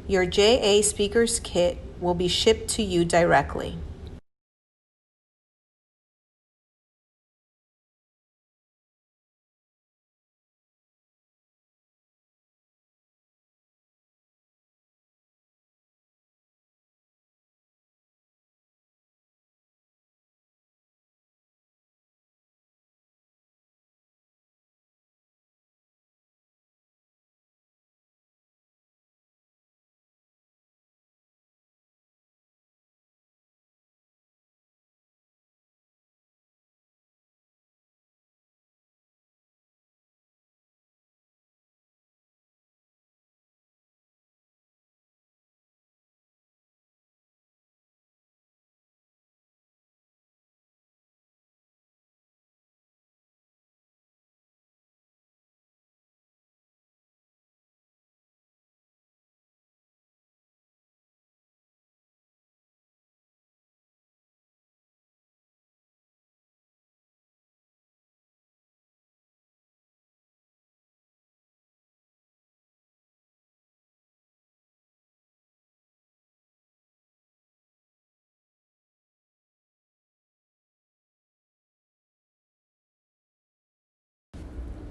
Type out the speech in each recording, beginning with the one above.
Your JA Speakers Kit will be shipped to you directly.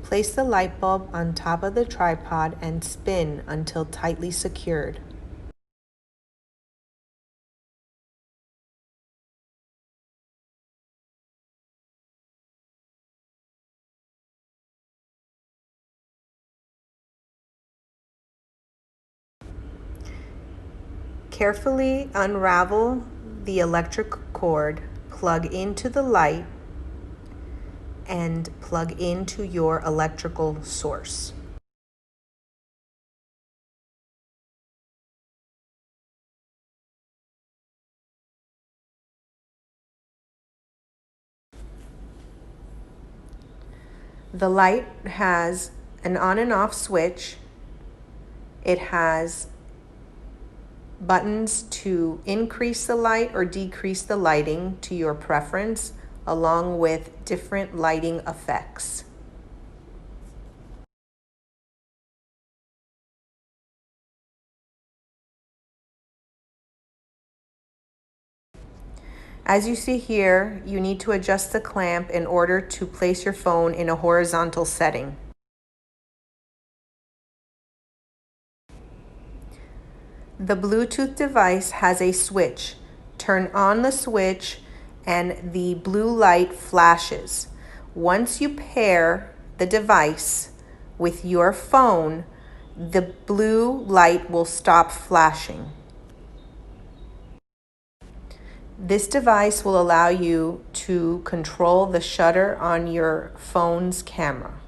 Place the light bulb on top of the tripod and spin until tightly secured. Carefully unravel the electric cord, plug into the light, and plug into your electrical source. The light has an on and off switch. It has buttons to increase the light or decrease the lighting to your preference, along with different lighting effects. As you see here, you need to adjust the clamp in order to place your phone in a horizontal setting. The Bluetooth device has a switch. Turn on the switch and the blue light flashes. Once you pair the device with your phone, the blue light will stop flashing. This device will allow you to control the shutter on your phone's camera.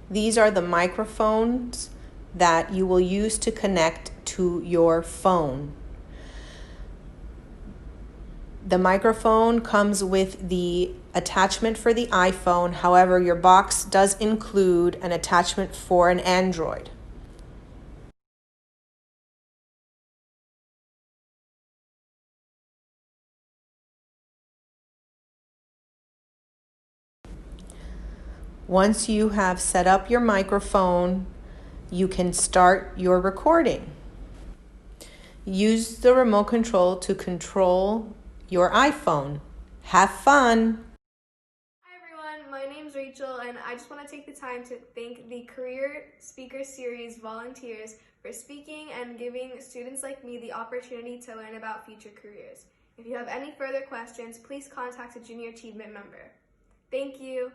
These are the microphones that you will use to connect to your phone. The microphone comes with the attachment for the iPhone. However, your box does include an attachment for an Android. Once you have set up your microphone, you can start your recording. Use the remote control to control your iPhone. Have fun! Hi everyone, my name's Rachel and I just want to take the time to thank the Career Speaker Series volunteers for speaking and giving students like me the opportunity to learn about future careers. If you have any further questions, please contact a Junior Achievement member. Thank you!